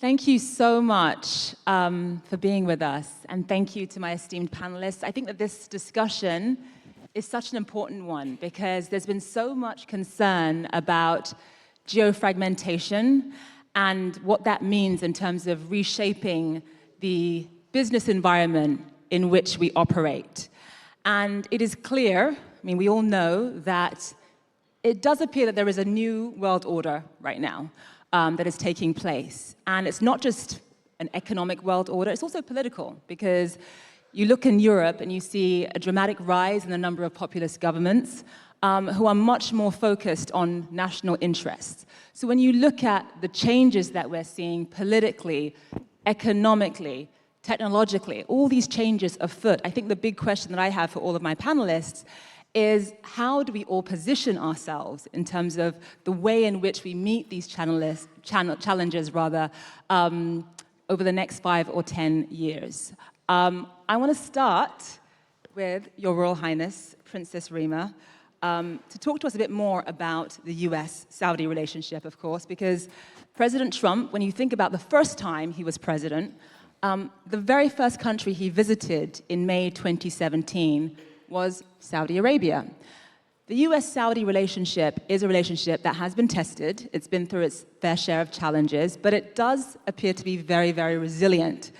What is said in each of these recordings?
Thank you so much for being with us, and thank you to my esteemed panelists. I think that this discussion is such an important one because there's been so much concern about geofragmentation and what that means in terms of reshaping the business environment in which we operate. And it is clear, I mean, we all know that it does appear that there is a new world order right now that is taking place. And it's not just an economic world order, it's also political, because you look in Europe and you see a dramatic rise in the number of populist governments who are much more focused on national interests. So when you look at the changes that we're seeing politically, economically, technologically, all these changes afoot, I think the big question that I have for all of my panelists is how do we all position ourselves in terms of the way in which we meet these challenges over the next 5 or 10 years. I want to start with Your Royal Highness, Princess Reema, to talk to us a bit more about the US-Saudi relationship, of course, because President Trump, when you think about the first time he was president, the very first country he visited in May 2017 was Saudi Arabia. The US-Saudi relationship is a relationship that has been tested. It's been through its fair share of challenges, but it does appear to be very, very resilient.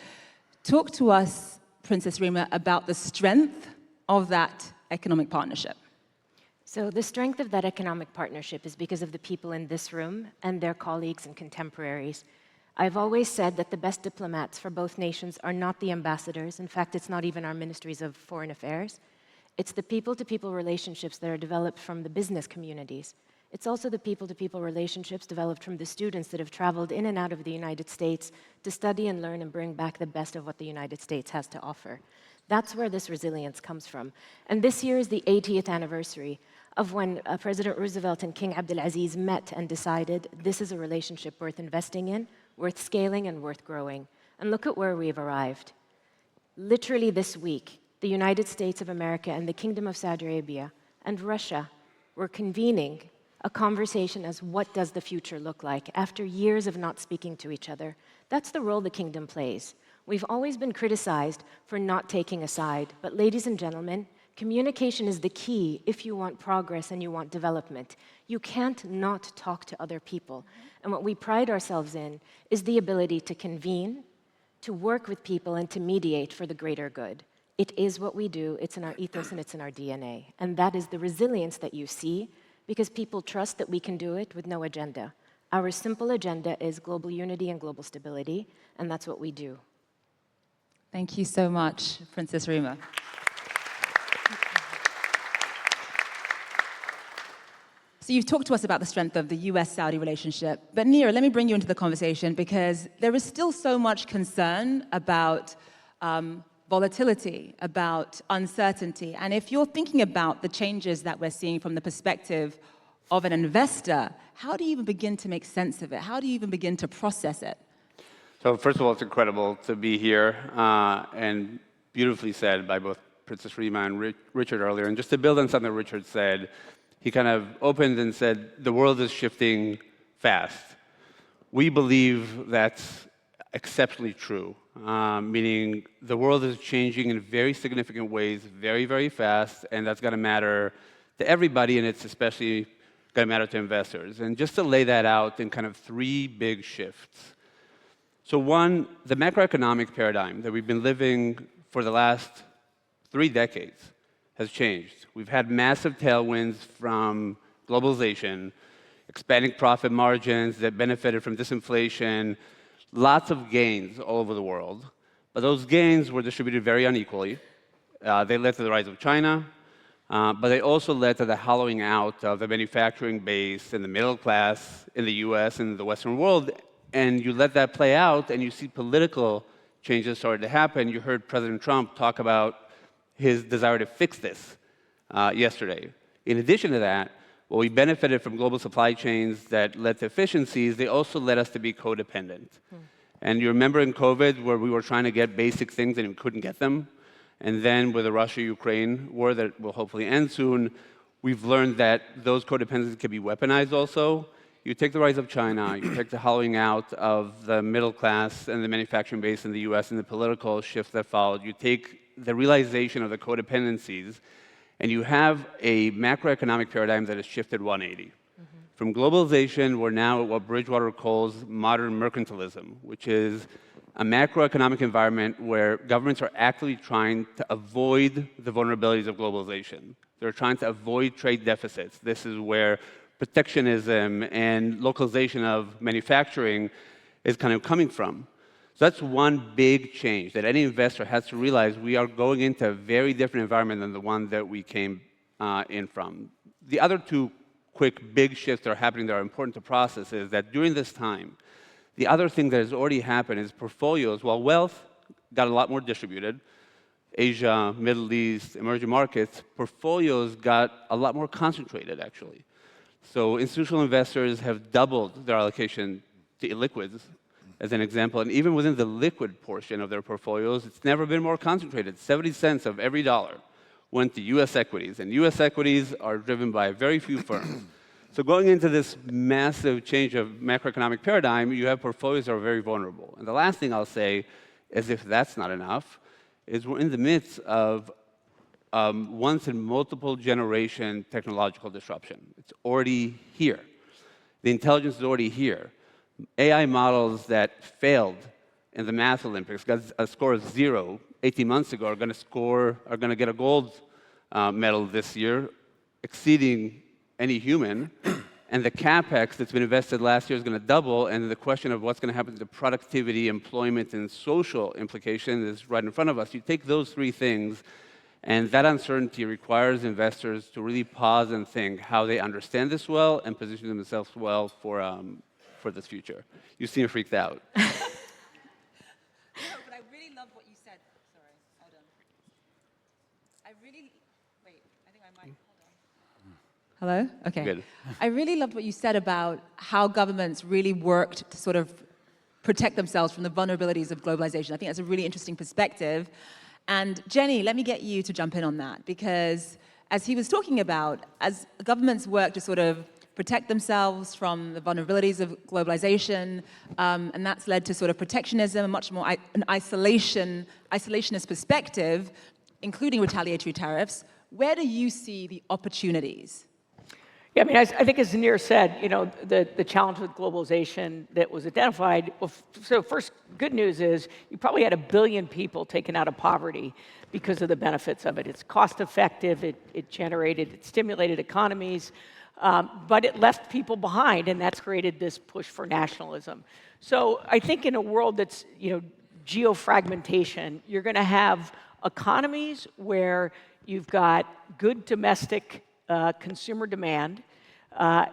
Talk to us, Princess Reema, about the strength of that economic partnership. So the strength of that economic partnership is because of the people in this room and their colleagues and contemporaries. I've always said that the best diplomats for both nations are not the ambassadors. In fact, it's not even our ministries of foreign affairs. It's the people-to-people relationships that are developed from the business communities. It's also the people-to-people relationships developed from the students that have traveled in and out of the United States to study and learn and bring back the best of what the United States has to offer. That's where this resilience comes from. And this year is the 80th anniversary of when President Roosevelt and King Abdulaziz met and decided this is a relationship worth investing in, worth scaling, and worth growing. And look at where we've arrived. Literally this week, the United States of America and the Kingdom of Saudi Arabia and Russia were convening a conversation as what does the future look like after years of not speaking to each other. That's the role the kingdom plays. We've always been criticized for not taking a side, but ladies and gentlemen, communication is the key if you want progress and you want development. You can't not talk to other people. And what we pride ourselves in is the ability to convene, to work with people, and to mediate for the greater good. It is what we do, it's in our ethos and it's in our DNA. And that is the resilience that you see because people trust that we can do it with no agenda. Our simple agenda is global unity and global stability, and that's what we do. Thank you so much, Princess Reema. So you've talked to us about the strength of the US-Saudi relationship, but Neera, let me bring you into the conversation because there is still so much concern about volatility, about uncertainty. And if you're thinking about the changes that we're seeing from the perspective of an investor, how do you even begin to make sense of it? How do you even begin to process it? So first of all, it's incredible to be here and beautifully said by both Princess Reema and Richard earlier. And just to build on something Richard said, he kind of opened and said, the world is shifting fast. We believe that's exceptionally true, meaning the world is changing in very significant ways, very, very fast, and that's going to matter to everybody, and it's especially going to matter to investors. And just to lay that out in kind of 3 big shifts. So one, the macroeconomic paradigm that we've been living for the last 3 decades has changed. We've had massive tailwinds from globalization, expanding profit margins that benefited from disinflation, lots of gains all over the world. But those gains were distributed very unequally. They led to the rise of China, but they also led to the hollowing out of the manufacturing base and the middle class in the US and the Western world. And you let that play out, and you see political changes started to happen. You heard President Trump talk about his desire to fix this yesterday. In addition to that, while we benefited from global supply chains that led to efficiencies, they also led us to be codependent. And you remember in COVID where we were trying to get basic things and we couldn't get them? And then with the Russia-Ukraine war that will hopefully end soon, we've learned that those codependencies can be weaponized also. You take the rise of China, you take the hollowing out of the middle class and the manufacturing base in the US and the political shifts that followed. You take the realization of the codependencies, and you have a macroeconomic paradigm that has shifted 180. From globalization, we're now at what Bridgewater calls modern mercantilism, which is a macroeconomic environment where governments are actively trying to avoid the vulnerabilities of globalization. They're trying to avoid trade deficits. This is where protectionism and localization of manufacturing is kind of coming from. So that's one big change that any investor has to realize. We are going into a very different environment than the one that we came in from. The other two quick big shifts that are happening that are important to process is that during this time, the other thing that has already happened is portfolios, while wealth got a lot more distributed, Asia, Middle East, emerging markets, portfolios got a lot more concentrated, actually. So institutional investors have doubled their allocation to illiquids, as an example. And even within the liquid portion of their portfolios, it's never been more concentrated. 70 cents of every dollar went to US equities. And US equities are driven by very few firms. So going into this massive change of macroeconomic paradigm, you have portfolios that are very vulnerable. And the last thing I'll say, as if that's not enough, is we're in the midst of once in multiple generation technological disruption. It's already here. The intelligence is already here. AI models that failed in the math Olympics, got a score of 0 18 months ago, are going to get a gold medal this year, exceeding any human. And the capex that's been invested last year is going to double, and the question of what's going to happen to productivity, employment, and social implications is right in front of us. You take those three things, and that uncertainty requires investors to really pause and think how they understand this well and position themselves well for this future. You seem freaked out. No, but I really love what you said. Sorry, hold on. Wait, I think I might, hold on. Hello? Okay. Good. I really loved what you said about how governments really worked to sort of protect themselves from the vulnerabilities of globalization. I think that's a really interesting perspective. And Gianni, let me get you to jump in on that, because as he was talking about, as governments work to sort of protect themselves from the vulnerabilities of globalization, and that's led to sort of protectionism, a much more an isolationist perspective, including retaliatory tariffs. Where do you see the opportunities? Yeah, I mean, I think as Zanir said, you know, the challenge with globalization that was identified, well, so first, good news is you probably had 1 billion people taken out of poverty because of the benefits of it. It's cost effective, it stimulated economies, but it left people behind, and that's created this push for nationalism. So I think in a world that's, you know, geofragmentation, you're gonna have economies where you've got good domestic consumer demand.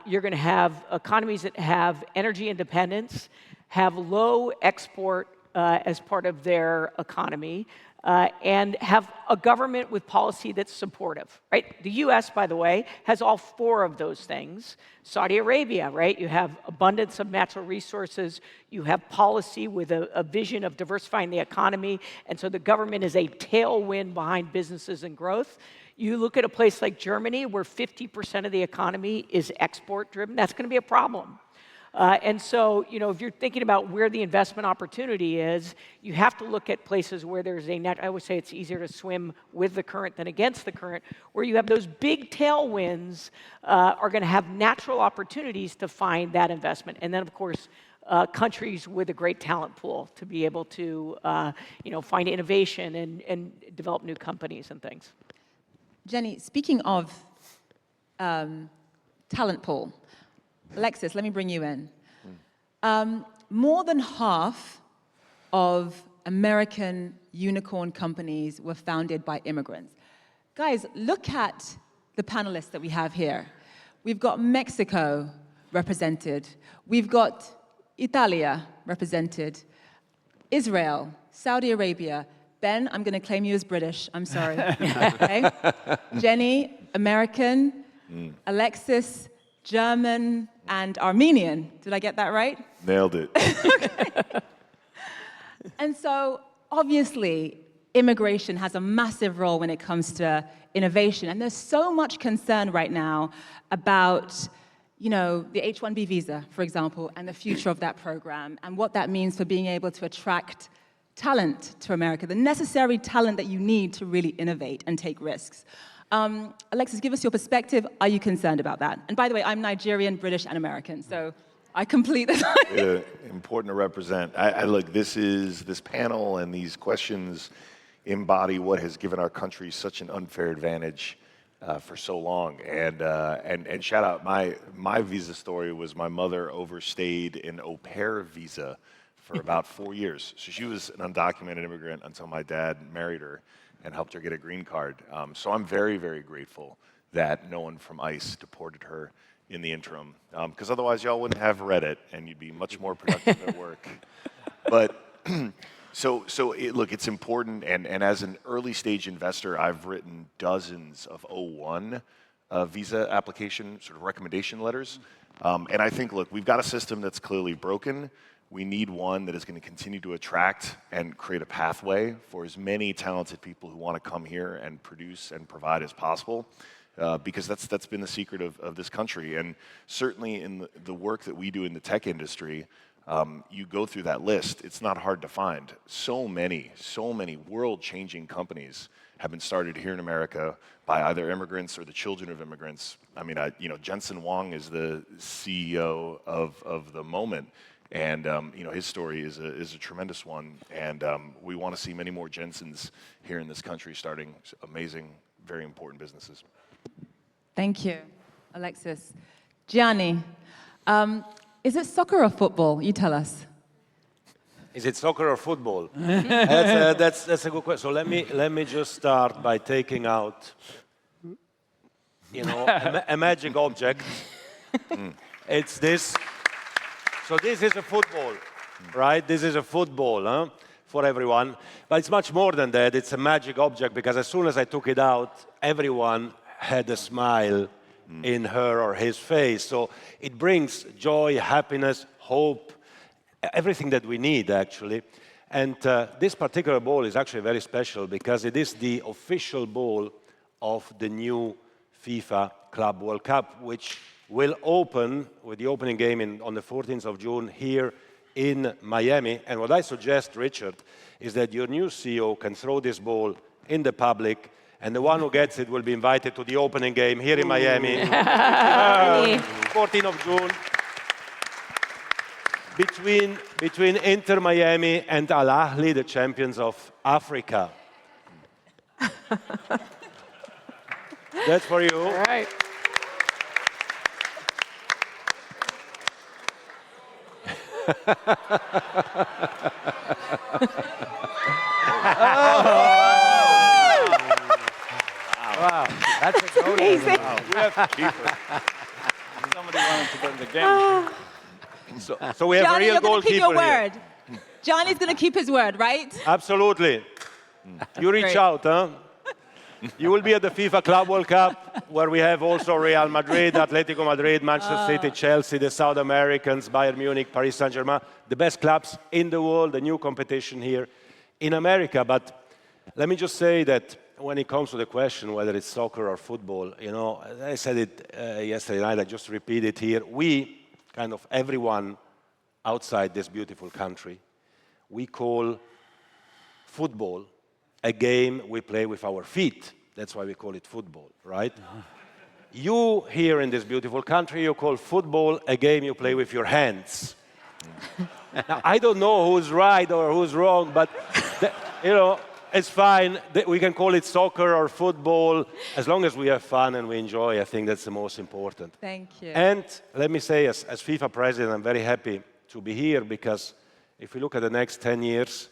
You're going to have economies that have energy independence, have low export as part of their economy, and have a government with policy that's supportive, right? The US, by the way, has all 4 of those things. Saudi Arabia, right? You have abundance of natural resources. You have policy with a vision of diversifying the economy. And so the government is a tailwind behind businesses and growth. You look at a place like Germany, where 50% of the economy is export-driven, that's going to be a problem. And so, you know, if you're thinking about where the investment opportunity is, you have to look at places where there's I would say it's easier to swim with the current than against the current, where you have those big tailwinds are going to have natural opportunities to find that investment. And then, of course, countries with a great talent pool to be able to, you know, find innovation and develop new companies and things. Gianni, speaking of talent pool, Alexis, let me bring you in. More than half of American unicorn companies were founded by immigrants. Guys, look at the panelists that we have here. We've got Mexico represented. We've got Italia represented. Israel, Saudi Arabia. Ben, I'm going to claim you as British. I'm sorry. Okay? Jenny, American. Alexis, German, and Armenian. Did I get that right? Nailed it. Okay. And so, obviously, immigration has a massive role when it comes to innovation. And there's so much concern right now about, you know, the H-1B visa, for example, and the future of that program, and what that means for being able to attract talent to America, the necessary talent that you need to really innovate and take risks. Alexis, give us your perspective. Are you concerned about that? And by the way, I'm Nigerian, British, and American, so I complete this. Important to represent. Look, this panel and these questions embody what has given our country such an unfair advantage for so long. And shout out, my visa story was my mother overstayed an au pair visa for about 4 years. So she was an undocumented immigrant until my dad married her and helped her get a green card. So I'm very, very grateful that no one from ICE deported her in the interim, because otherwise y'all wouldn't have Reddit and you'd be much more productive at work. But look, it's important, and as an early stage investor, I've written dozens of O1 visa application sort of recommendation letters. And I think, look, we've got a system that's clearly broken. We need one that is going to continue to attract and create a pathway for as many talented people who want to come here and produce and provide as possible, because that's been the secret of this country. And certainly in the work that we do in the tech industry, you go through that list, it's not hard to find. So many world-changing companies have been started here in America by either immigrants or the children of immigrants. I mean, Jensen Huang is the CEO of the moment. And his story is a tremendous one, and we want to see many more Jensens here in this country starting amazing, very important businesses. Thank you, Alexis. Gianni, is it soccer or football? You tell us. Is it soccer or football? That's a good question. So let me just start by taking out, a magic object. It's this. So this is a football, right? This is a football for everyone. But it's much more than that. It's a magic object, because as soon as I took it out, everyone had a smile in her or his face. So it brings joy, happiness, hope, everything that we need, actually. And this particular ball is actually very special because it is the official ball of the new FIFA Club World Cup, which will open with the opening game on the 14th of June here in Miami. And what I suggest, Richard, is that your new CEO can throw this ball in the public, and the one who gets it will be invited to the opening game here in Miami, 14th of June, between Inter Miami and Al Ahly, the champions of Africa. That's for you. All right. Wow, that's a goal. Amazing. Wow. We have to keep it. Somebody wanted to go to the game. So we have Gianni, a real you're going to keep goalkeeper your here. word. Gianni's going to keep his word, right? Absolutely. You reach Great. out, huh? You will be at the FIFA Club World Cup, where we have also Real Madrid, Atletico Madrid, Manchester City, Chelsea, the South Americans, Bayern Munich, Paris Saint-Germain, the best clubs in the world, the new competition here in America. But let me just say that when it comes to the question whether it's soccer or football, I said it yesterday night, I just repeat it here. We, kind of everyone outside this beautiful country, we call football a game we play with our feet. That's why we call it football, right? You here in this beautiful country, you call football a game you play with your hands. Now, I don't know who's right or who's wrong, but it's fine. We can call it soccer or football. As long as we have fun and we enjoy, I think that's the most important. Thank you. And let me say, as FIFA president, I'm very happy to be here, because if we look at the next 10 years,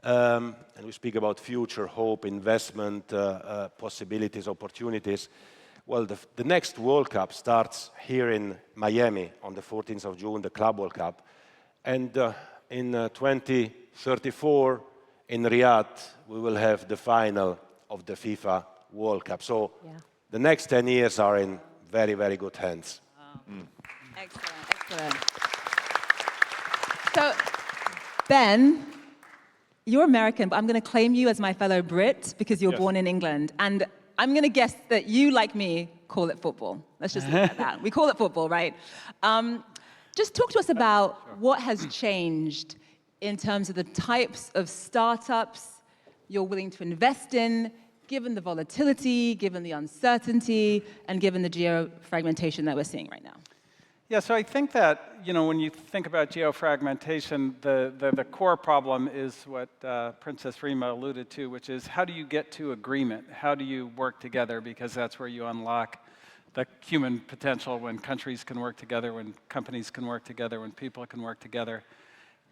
and we speak about future, hope, investment, possibilities, opportunities, well, the next World Cup starts here in Miami on the 14th of June, the Club World Cup. And in 2034, in Riyadh, we will have the final of the FIFA World Cup. So the next 10 years are in very, very good hands. Wow. Excellent, excellent. So, Ben, you're American, but I'm going to claim you as my fellow Brit because you're born in England. And I'm going to guess that you, like me, call it football. Let's just leave it at that. We call it football, right? Just talk to us about what has changed in terms of the types of startups you're willing to invest in, given the volatility, given the uncertainty, and given the geofragmentation that we're seeing right now. Yeah, so I think that, when you think about geofragmentation, the core problem is what Princess Reema alluded to, which is how do you get to agreement? How do you work together? Because that's where you unlock the human potential, when countries can work together, when companies can work together, when people can work together.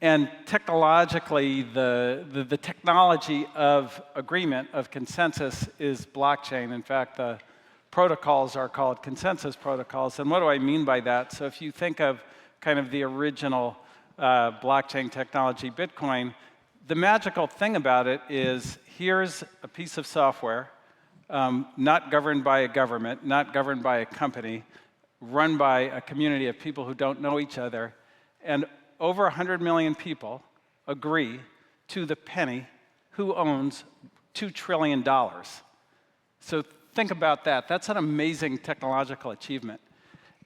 And technologically, the technology of agreement, of consensus, is blockchain. In fact, the protocols are called consensus protocols. And what do I mean by that? So if you think of kind of the original blockchain technology, Bitcoin, the magical thing about it is here's a piece of software, not governed by a government, not governed by a company, run by a community of people who don't know each other, and over 100 million people agree to the penny who owns $2 trillion. So think about that. That's an amazing technological achievement.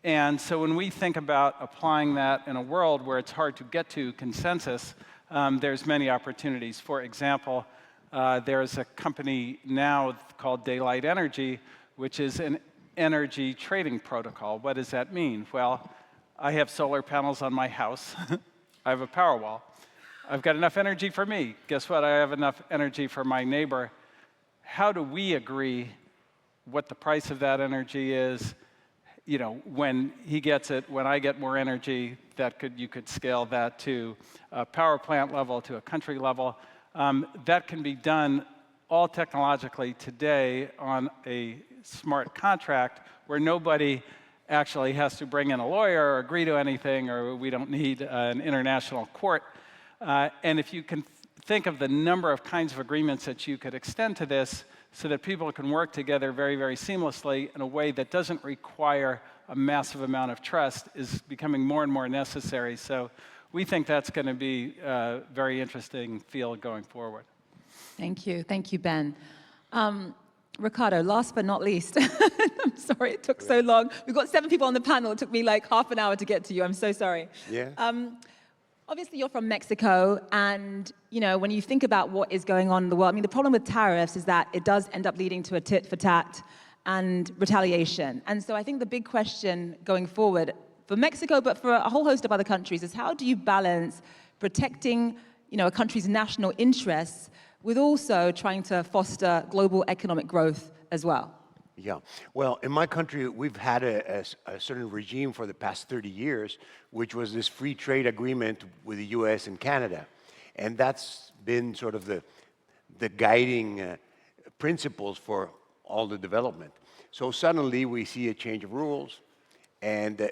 And so when we think about applying that in a world where it's hard to get to consensus, there's many opportunities. For example, there's a company now called Daylight Energy, which is an energy trading protocol. What does that mean? Well, I have solar panels on my house. I have a Powerwall. I've got enough energy for me. Guess what? I have enough energy for my neighbor. How do we agree what the price of that energy is? When he gets it, when I get more energy, you could scale that to a power plant level, to a country level. That can be done all technologically today on a smart contract where nobody actually has to bring in a lawyer or agree to anything, or we don't need an international court. And if you can think of the number of kinds of agreements that you could extend to this so that people can work together very, very seamlessly in a way that doesn't require a massive amount of trust, is becoming more and more necessary. So we think that's going to be a very interesting field going forward. Thank you. Thank you, Ben. Ricardo, last but not least, I'm sorry it took so long. We've got 7 people on the panel. It took me like half an hour to get to you. I'm so sorry. Yeah. Obviously, you're from Mexico, and when you think about what is going on in the world, the problem with tariffs is that it does end up leading to a tit for tat and retaliation. And so I think the big question going forward for Mexico, but for a whole host of other countries, is how do you balance protecting a country's national interests with also trying to foster global economic growth as well? Yeah. Well, in my country, we've had a certain regime for the past 30 years, which was this free trade agreement with the US and Canada. And that's been sort of the guiding principles for all the development. So suddenly we see a change of rules, and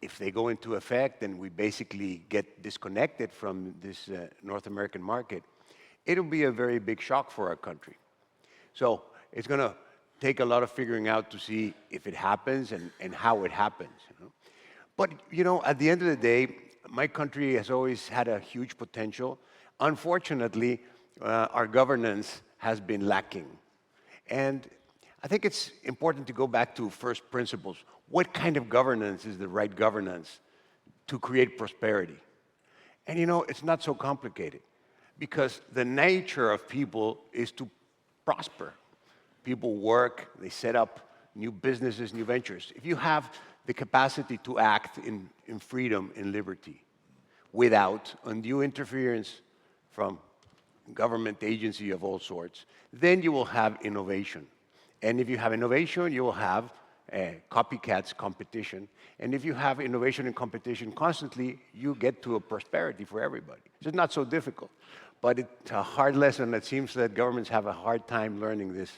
if they go into effect and we basically get disconnected from this North American market, it'll be a very big shock for our country. So it's going to take a lot of figuring out to see if it happens and how it happens. But, at the end of the day, my country has always had a huge potential. Unfortunately, our governance has been lacking. And I think it's important to go back to first principles. What kind of governance is the right governance to create prosperity? And, it's not so complicated, because the nature of people is to prosper. People work, they set up new businesses, new ventures. If you have the capacity to act in freedom and liberty without undue interference from government agency of all sorts, then you will have innovation. And if you have innovation, you will have copycats competition. And if you have innovation and competition constantly, you get to a prosperity for everybody. It's just not so difficult. But it's a hard lesson. It seems that governments have a hard time learning this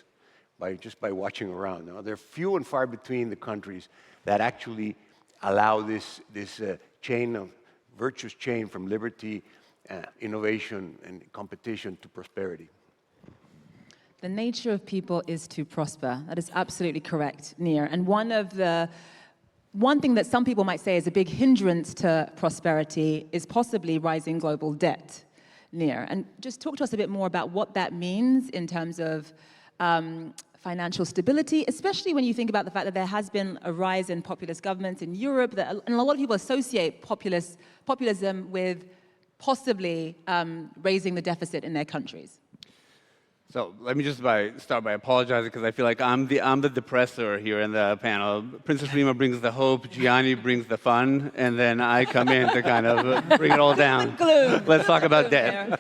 just by watching around. Now, they're few and far between the countries that actually allow this virtuous chain from liberty, innovation, and competition to prosperity. The nature of people is to prosper. That is absolutely correct, Nir. And one thing that some people might say is a big hindrance to prosperity is possibly rising global debt, Nir. And just talk to us a bit more about what that means in terms of financial stability, especially when you think about the fact that there has been a rise in populist governments in Europe, and a lot of people associate populism with possibly raising the deficit in their countries. So let me just start by apologizing because I feel like I'm the depressor here in the panel. Princess Reema brings the hope, Gianni brings the fun, and then I come in to kind of bring it all down. Let's talk about debt.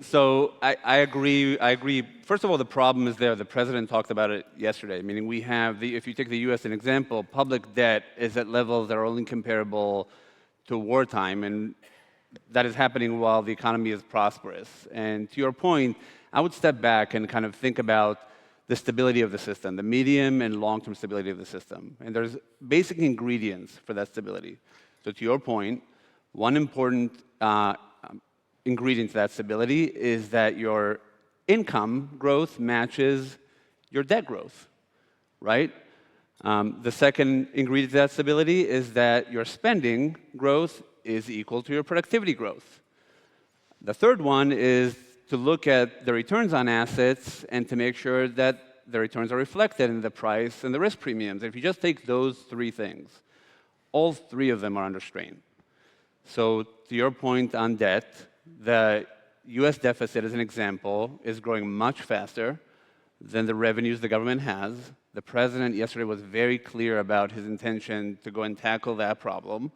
So I agree. First of all, the problem is there. The president talked about it yesterday. Meaning we have if you take the U.S. as an example, public debt is at levels that are only comparable to wartime, and that is happening while the economy is prosperous. And to your point, I would step back and kind of think about the stability of the system, the medium and long-term stability of the system. And there's basic ingredients for that stability. So to your point, one important ingredient to that stability is that your income growth matches your debt growth, right? The second ingredient to that stability is that your spending growth is equal to your productivity growth. The third one is to look at the returns on assets and to make sure that the returns are reflected in the price and the risk premiums. If you just take those three things, all three of them are under strain. So to your point on debt, the US deficit, as an example, is growing much faster than the revenues the government has. The president yesterday was very clear about his intention to go and tackle that problem.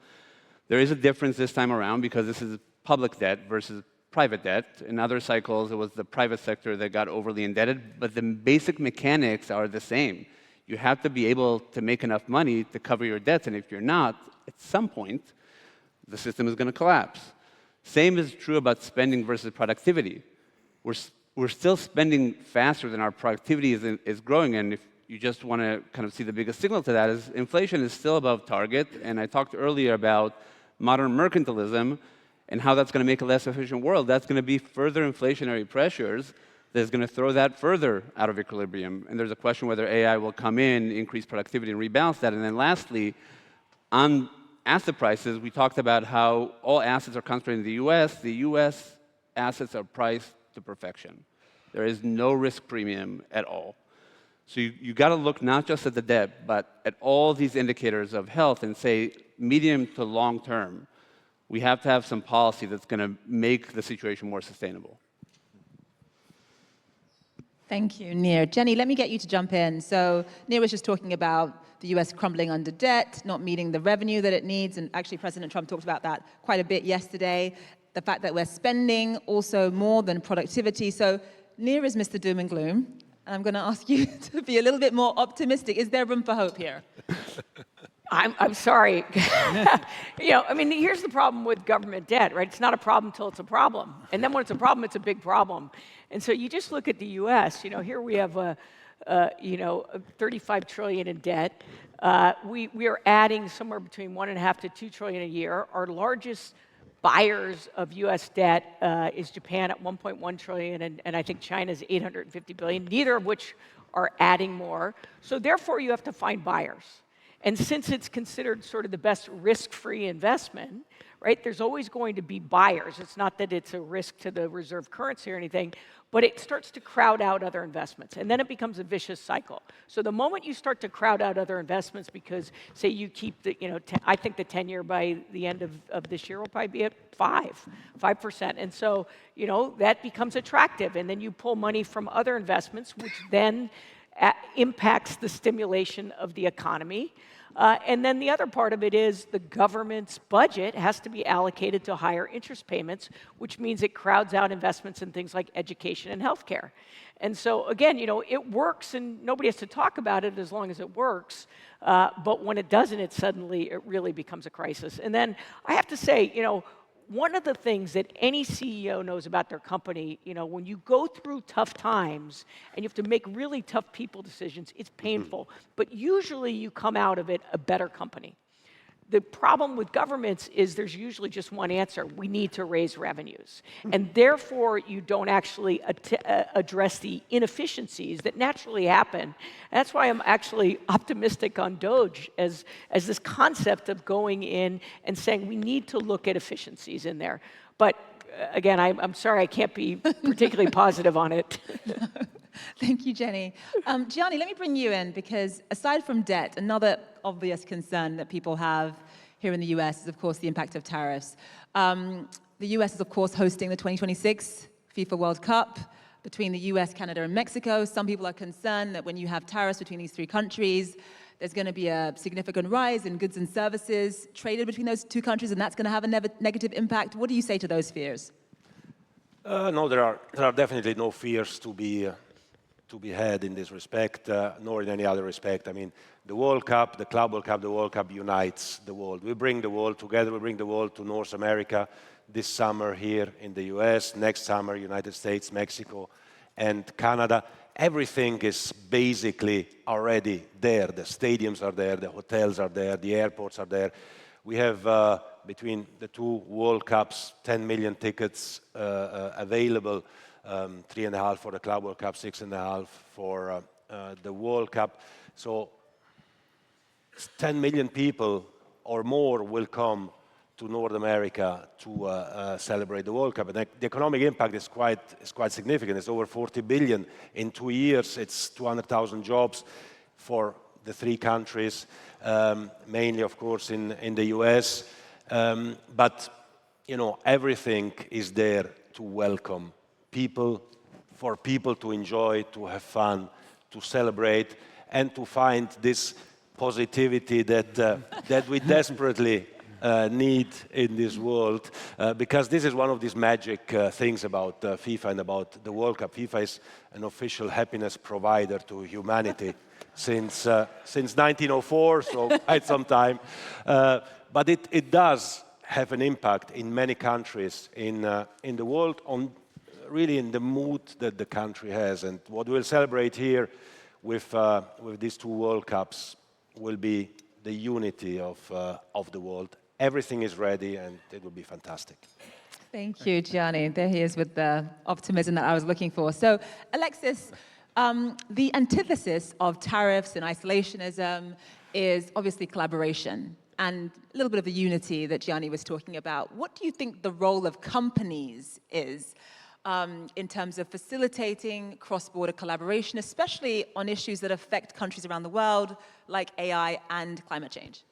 There is a difference this time around because this is public debt versus private debt. In other cycles, it was the private sector that got overly indebted, but the basic mechanics are the same. You have to be able to make enough money to cover your debts, and if you're not, at some point, the system is going to collapse. Same is true about spending versus productivity. We're still spending faster than our productivity is growing, and if you just want to kind of see the biggest signal to that is inflation is still above target, and I talked earlier about modern mercantilism and how that's going to make a less efficient world. That's going to be further inflationary pressures that's going to throw that further out of equilibrium. And there's a question whether AI will come in, increase productivity, and rebalance that. And then lastly, on asset prices, we talked about how all assets are concentrated in the US. The US assets are priced to perfection. There is no risk premium at all. So you got to look not just at the debt, but at all these indicators of health and say, medium to long term, we have to have some policy that's going to make the situation more sustainable. Thank you, Nir. Jenny, let me get you to jump in. So Nir was just talking about the US crumbling under debt, not meeting the revenue that it needs, and actually President Trump talked about that quite a bit yesterday. The fact that we're spending also more than productivity. So Nir is Mr. Doom and Gloom. I'm going to ask you to be a little bit more optimistic. Is there room for hope here? I'm sorry. I mean, here's the problem with government debt, right? It's not a problem until it's a problem. And then when it's a problem, it's a big problem. And so you just look at the US, here we have $35 trillion in debt. We are adding somewhere between $1.5 to $2 trillion a year. Our largest buyers of U.S. debt is Japan at $1.1 trillion, and I think China's $850 billion, neither of which are adding more. So therefore, you have to find buyers. And since it's considered sort of the best risk-free investment, right, there's always going to be buyers. It's not that it's a risk to the reserve currency or anything, but it starts to crowd out other investments, and then it becomes a vicious cycle. So the moment you start to crowd out other investments because, say, you keep the, I think the 10-year by the end of this year will probably be at 5%. And so, that becomes attractive, and then you pull money from other investments, which then impacts the stimulation of the economy. And then the other part of it is the government's budget has to be allocated to higher interest payments, which means it crowds out investments in things like education and healthcare. And so, again, it works, and nobody has to talk about it as long as it works. But when it doesn't, it really becomes a crisis. And then I have to say, one of the things that any CEO knows about their company, when you go through tough times and you have to make really tough people decisions, it's painful. But usually you come out of it a better company. The problem with governments is there's usually just one answer. We need to raise revenues. And therefore, you don't actually address the inefficiencies that naturally happen. And that's why I'm actually optimistic on DOGE as this concept of going in and saying we need to look at efficiencies in there. But again, I'm sorry I can't be particularly positive on it. Thank you, Jenny. Gianni, let me bring you in because aside from debt, another obvious concern that people have here in the US is, of course, the impact of tariffs. The US is, of course, hosting the 2026 FIFA World Cup between the US, Canada, and Mexico. Some people are concerned that when you have tariffs between these three countries, there's going to be a significant rise in goods and services traded between those two countries, and that's going to have a negative impact. What do you say to those fears? No, there are definitely no fears to be had in this respect, nor in any other respect. I mean, the World Cup, the Club World Cup, the World Cup unites the world. We bring the world together. We bring the world to North America this summer here in the US, next summer, United States, Mexico, and Canada. Everything is basically already there. The stadiums are there, the hotels are there, the airports are there. We have, between the two World Cups, 10 million tickets available, 3.5 for the Club World Cup, 6.5 for the World Cup. So 10 million people or more will come to North America to celebrate the World Cup. And the economic impact is quite significant. It's over 40 billion in 2 years. It's 200,000 jobs for the three countries, mainly, of course, in the US. But, you know, everything is there to welcome people, for people to enjoy, to have fun, to celebrate, and to find this positivity that we desperately need in this world, because this is one of these magic things about FIFA and about the World Cup. FIFA is an official happiness provider to humanity since 1904, so quite some time. But it does have an impact in many countries in the world, on really in the mood that the country has. And what we'll celebrate here with these two World Cups will be the unity of the world. Everything is ready, and it will be fantastic. Thank you, Gianni. There he is with the optimism that I was looking for. So, Alexis, the antithesis of tariffs and isolationism is obviously collaboration and a little bit of the unity that Gianni was talking about. What do you think the role of companies is in terms of facilitating cross-border collaboration, especially on issues that affect countries around the world, like AI and climate change?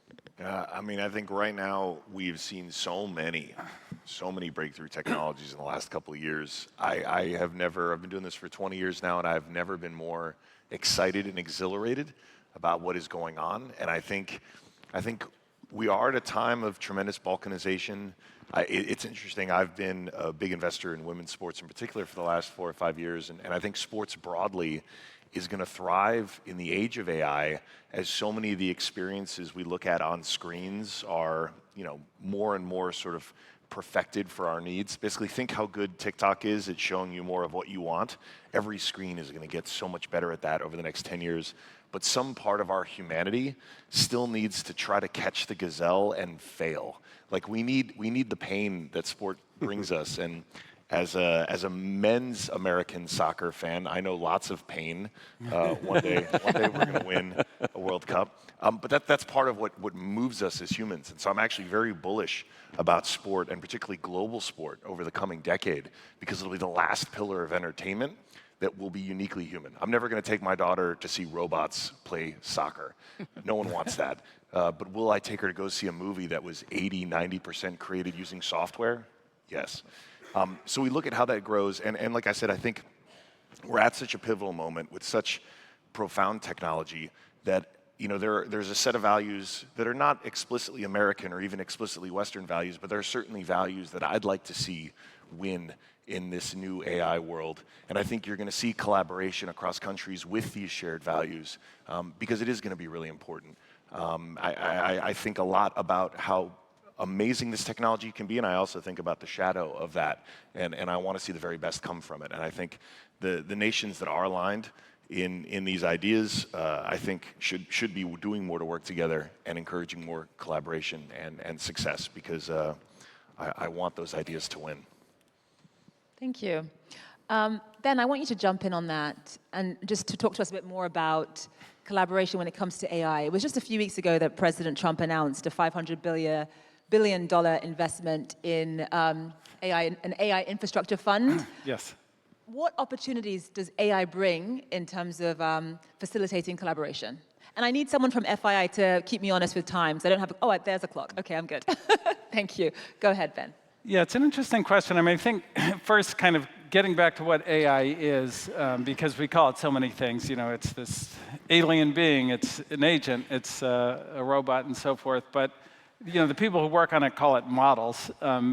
I mean, I think right now we've seen so many breakthrough technologies in the last couple of years. I've been doing this for 20 years now, and I've never been more excited and exhilarated about what is going on. And I think we are at a time of tremendous balkanization. It's interesting. I've been a big investor in women's sports in particular for the last 4 or 5 years, and I think sports broadly is going to thrive in the age of AI, as so many of the experiences we look at on screens are, you know, more and more sort of perfected for our needs. Basically, think how good TikTok is at showing you more of what you want. Every screen is going to get so much better at that over the next 10 years. But some part of our humanity still needs to try to catch the gazelle and fail. Like, we need the pain that sport brings us. And as a men's American soccer fan, I know lots of pain. One day we're going to win a World Cup. But that's part of what moves us as humans. And so I'm actually very bullish about sport, and particularly global sport, over the coming decade, because it'll be the last pillar of entertainment that will be uniquely human. I'm never going to take my daughter to see robots play soccer. No one wants that. But will I take her to go see a movie that was 80, 90% created using software? Yes. So we look at how that grows, and like I said, I think we're at such a pivotal moment with such profound technology that, you know, there's a set of values that are not explicitly American or even explicitly Western values, but there are certainly values that I'd like to see win in this new AI world. And I think you're going to see collaboration across countries with these shared values, because it is going to be really important. I think a lot about how amazing this technology can be, and I also think about the shadow of that, and I want to see the very best come from it. And I think the nations that are aligned in these ideas, I think should be doing more to work together and encouraging more collaboration and success, because I want those ideas to win. Thank you. Ben, I want you to jump in on that and just to talk to us a bit more about collaboration when it comes to AI. It was just a few weeks ago that President Trump announced a $500 billion investment in an AI infrastructure fund. Yes. what opportunities does AI bring in terms of facilitating collaboration? And I need someone from FII to keep me honest with times. I don't have, oh, there's a clock. Okay, I'm good. Thank you. Go ahead, Ben. Yeah, it's an interesting question. I mean, I think first kind of getting back to what AI is, because we call it so many things. You know, it's this alien being, it's an agent, it's a robot and so forth. But, you know, the people who work on it call it models,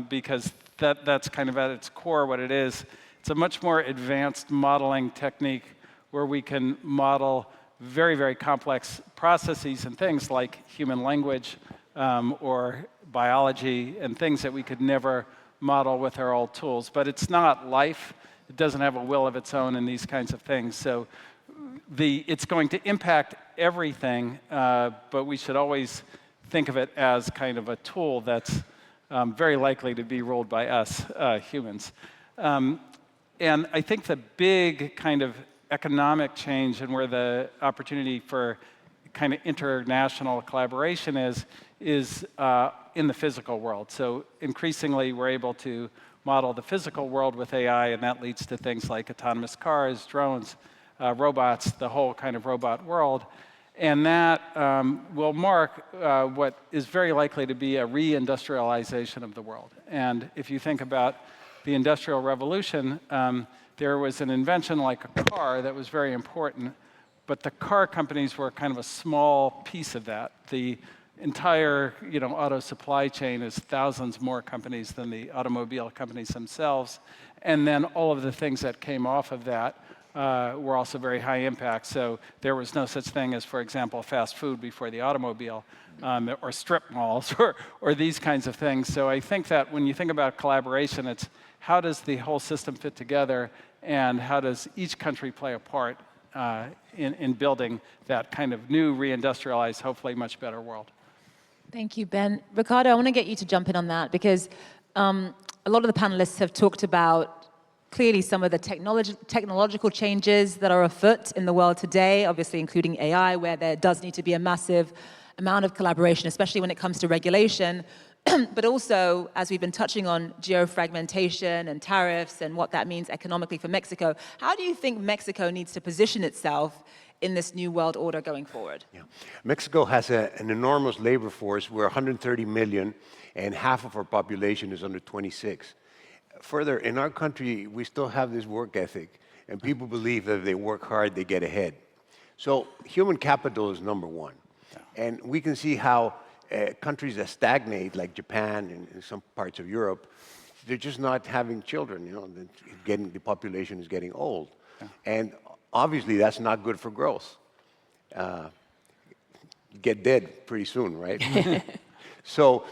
because that's kind of at its core what it is. It's a much more advanced modeling technique where we can model very, very complex processes and things like human language or biology and things that we could never model with our old tools. But it's not life. It doesn't have a will of its own and these kinds of things. So it's going to impact everything, but we should always think of it as kind of a tool that's very likely to be ruled by us humans. And I think the big kind of economic change and where the opportunity for kind of international collaboration is in the physical world. So increasingly, we're able to model the physical world with AI, and that leads to things like autonomous cars, drones, robots, the whole kind of robot world. And that will mark what is very likely to be a reindustrialization of the world. And if you think about the Industrial Revolution, there was an invention like a car that was very important, but the car companies were kind of a small piece of that. The entire, auto supply chain is thousands more companies than the automobile companies themselves. And then all of the things that came off of that were also very high impact. So there was no such thing as, for example, fast food before the automobile, or strip malls, or these kinds of things. So I think that when you think about collaboration, it's how does the whole system fit together, and how does each country play a part in building that kind of new, reindustrialized, hopefully much better world. Thank you, Ben. Ricardo, I want to get you to jump in on that, because a lot of the panelists have talked about clearly some of the technological changes that are afoot in the world today, obviously including AI, where there does need to be a massive amount of collaboration, especially when it comes to regulation. But also, as we've been touching on, geofragmentation and tariffs and what that means economically for Mexico. How do you think Mexico needs to position itself in this new world order going forward? Yeah. Mexico has an enormous labor force. We're 130 million, and half of our population is under 26. Further, in our country, we still have this work ethic, and people believe that if they work hard, they get ahead. So human capital is number one. And we can see how countries that stagnate, like Japan and some parts of Europe, they're just not having children. The population is getting old. Yeah. And obviously, that's not good for growth. You get dead pretty soon, right? So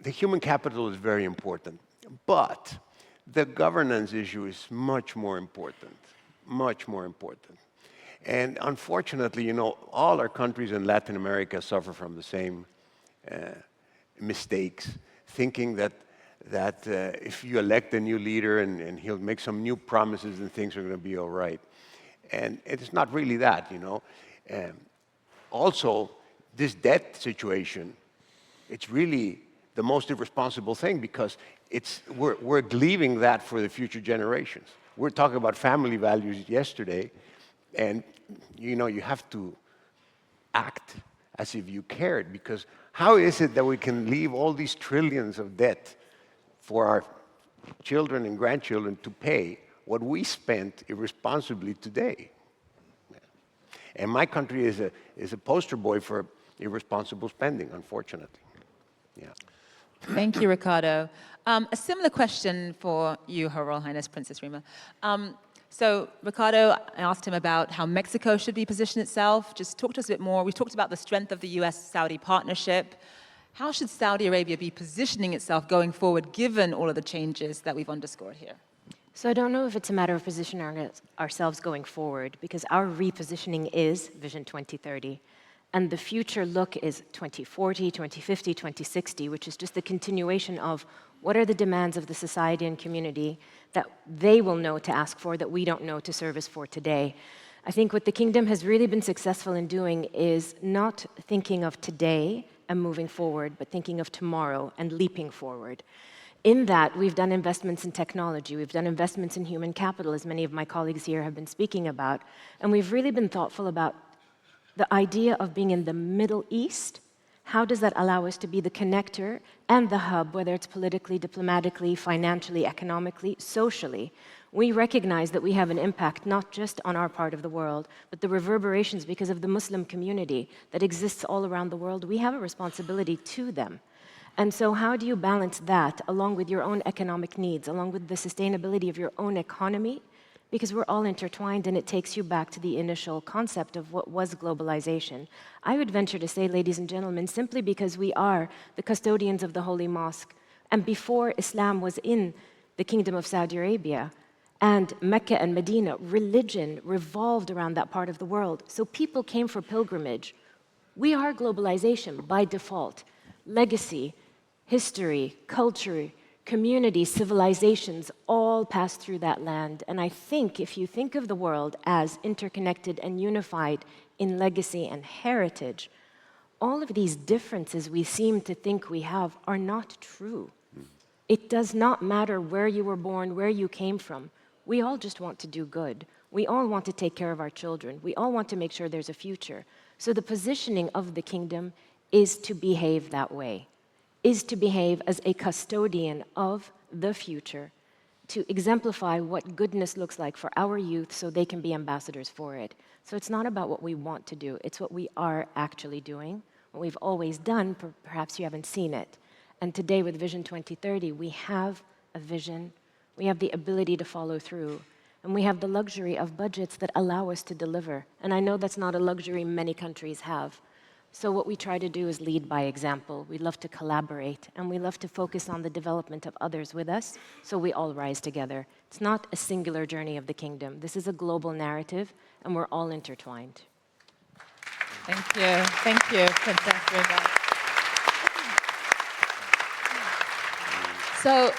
the human capital is very important. But the governance issue is much more important, much more important. And unfortunately, all our countries in Latin America suffer from the same mistakes, thinking that if you elect a new leader and he'll make some new promises and things are going to be all right. And it's not really that, Also, this debt situation, it's really the most irresponsible thing, because we're leaving that for the future generations. We're talking about family values yesterday, and you have to act as if you cared, because how is it that we can leave all these trillions of debt for our children and grandchildren to pay what we spent irresponsibly today? And my country is a poster boy for irresponsible spending, unfortunately. Yeah. Thank you, Ricardo. A similar question for you, Her Royal Highness Princess Reema. So Ricardo, I asked him about how Mexico should be positioned itself. Just talk to us a bit more. We talked about the strength of the US-Saudi partnership. How should Saudi Arabia be positioning itself going forward, given all of the changes that we've underscored here? So I don't know if it's a matter of positioning ourselves going forward, because our repositioning is Vision 2030. And the future look is 2040, 2050, 2060, which is just the continuation of what are the demands of the society and community that they will know to ask for that we don't know to service for today. I think what the kingdom has really been successful in doing is not thinking of today and moving forward, but thinking of tomorrow and leaping forward. In that, we've done investments in technology, we've done investments in human capital, as many of my colleagues here have been speaking about, and we've really been thoughtful about the idea of being in the Middle East. How does that allow us to be the connector and the hub, whether it's politically, diplomatically, financially, economically, socially? We recognize that we have an impact not just on our part of the world, but the reverberations because of the Muslim community that exists all around the world. We have a responsibility to them. And so how do you balance that along with your own economic needs, along with the sustainability of your own economy? Because we're all intertwined, and it takes you back to the initial concept of what was globalization. I would venture to say, ladies and gentlemen, simply because we are the custodians of the Holy Mosque, and before Islam was in the Kingdom of Saudi Arabia, and Mecca and Medina, religion revolved around that part of the world. So people came for pilgrimage. We are globalization by default. Legacy, history, culture, community, civilizations all pass through that land. And I think if you think of the world as interconnected and unified in legacy and heritage, all of these differences we seem to think we have are not true. It does not matter where you were born, where you came from. We all just want to do good. We all want to take care of our children. We all want to make sure there's a future. So the positioning of the kingdom is to behave that way, is to behave as a custodian of the future, to exemplify what goodness looks like for our youth so they can be ambassadors for it. So it's not about what we want to do, it's what we are actually doing, what we've always done, perhaps you haven't seen it. And today with Vision 2030, we have a vision, we have the ability to follow through, and we have the luxury of budgets that allow us to deliver. And I know that's not a luxury many countries have. So what we try to do is lead by example. We love to collaborate, and we love to focus on the development of others with us, so we all rise together. It's not a singular journey of the kingdom. This is a global narrative, and we're all intertwined. Thank you, Princess Reema. So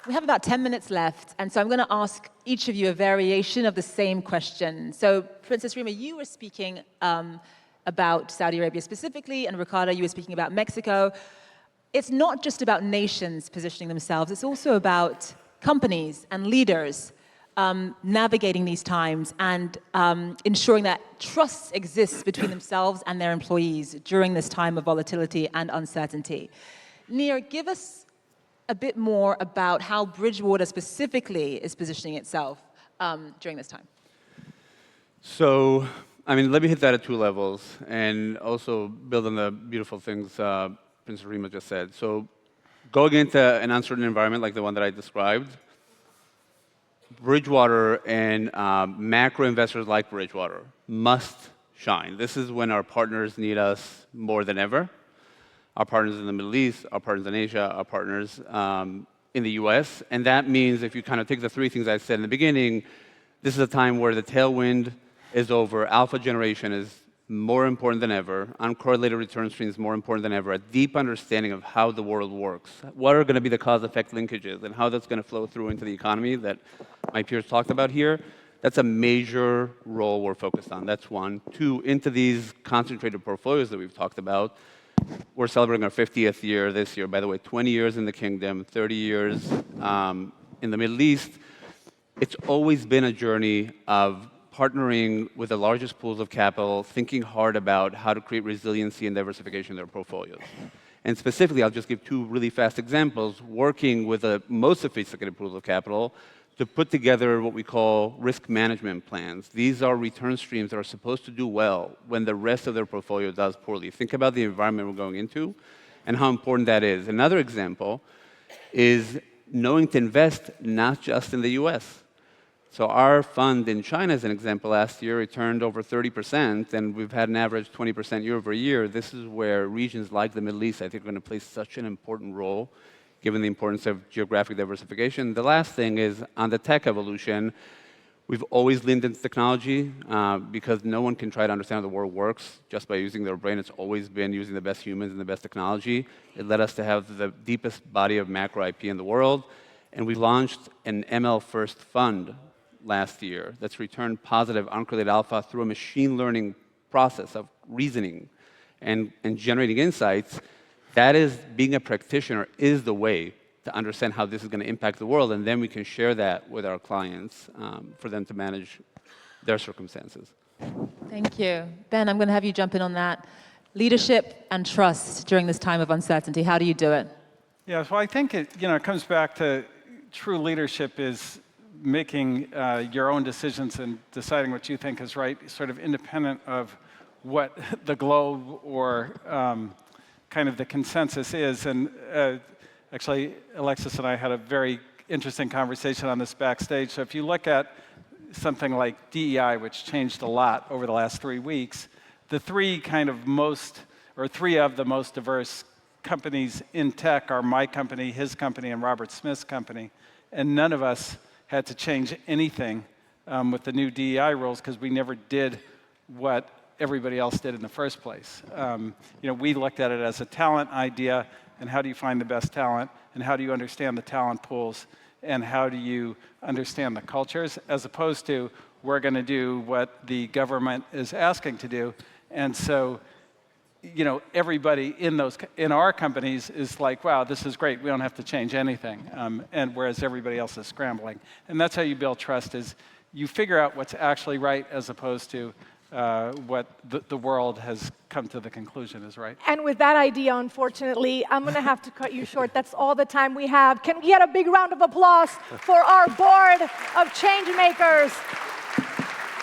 we have about 10 minutes left, and so I'm going to ask each of you a variation of the same question. So Princess Reema, you were speaking about Saudi Arabia specifically, and Ricardo, you were speaking about Mexico. It's not just about nations positioning themselves, it's also about companies and leaders navigating these times and ensuring that trust exists between themselves and their employees during this time of volatility and uncertainty. Nir, give us a bit more about how Bridgewater specifically is positioning itself during this time. So, I mean, let me hit that at two levels and also build on the beautiful things Princess Reema just said. So, going into an uncertain environment like the one that I described, Bridgewater and macro investors like Bridgewater must shine. This is when our partners need us more than ever. Our partners in the Middle East, our partners in Asia, our partners in the US. And that means if you kind of take the three things I said in the beginning, this is a time where the tailwind is over. Alpha generation is more important than ever. Uncorrelated return streams more important than ever. A deep understanding of how the world works. What are going to be the cause-effect linkages and how that's going to flow through into the economy that my peers talked about here. That's a major role we're focused on. That's one. Two, into these concentrated portfolios that we've talked about. We're celebrating our 50th year this year. By the way, 20 years in the kingdom, 30 years in the Middle East. It's always been a journey of partnering with the largest pools of capital, thinking hard about how to create resiliency and diversification in their portfolios. And specifically, I'll just give two really fast examples, working with the most sophisticated pools of capital to put together what we call risk management plans. These are return streams that are supposed to do well when the rest of their portfolio does poorly. Think about the environment we're going into and how important that is. Another example is knowing to invest not just in the US. So our fund in China, as an example, last year returned over 30%, and we've had an average 20% year over year. This is where regions like the Middle East, I think, are going to play such an important role, given the importance of geographic diversification. The last thing is on the tech evolution. We've always leaned into technology because no one can try to understand how the world works just by using their brain. It's always been using the best humans and the best technology. It led us to have the deepest body of macro IP in the world. And we launched an ML-first fund last year that's returned positive uncorrelated alpha through a machine learning process of reasoning and generating insights that is, being a practitioner is the way to understand how this is going to impact the world, and then we can share that with our clients for them to manage their circumstances. Thank you. Ben, I'm going to have you jump in on that. Leadership and trust during this time of uncertainty. How do you do it? Yeah, so I think it comes back to true leadership is making your own decisions and deciding what you think is right, sort of independent of what the globe or kind of the consensus is. And actually, Alexis and I had a very interesting conversation on this backstage. So if you look at something like DEI, which changed a lot over the last 3 weeks, the three of the most diverse companies in tech are my company, his company, and Robert Smith's company. And none of us had to change anything with the new DEI rules because we never did what everybody else did in the first place. We looked at it as a talent idea, and how do you find the best talent, and how do you understand the talent pools, and how do you understand the cultures, as opposed to we're going to do what the government is asking to do. And so, everybody in our companies is like, wow, this is great. We don't have to change anything. And whereas everybody else is scrambling. And that's how you build trust, is you figure out what's actually right as opposed to what the world has come to the conclusion is right. And with that idea, unfortunately, I'm going to have to cut you short. That's all the time we have. Can we get a big round of applause for our board of Changemakers?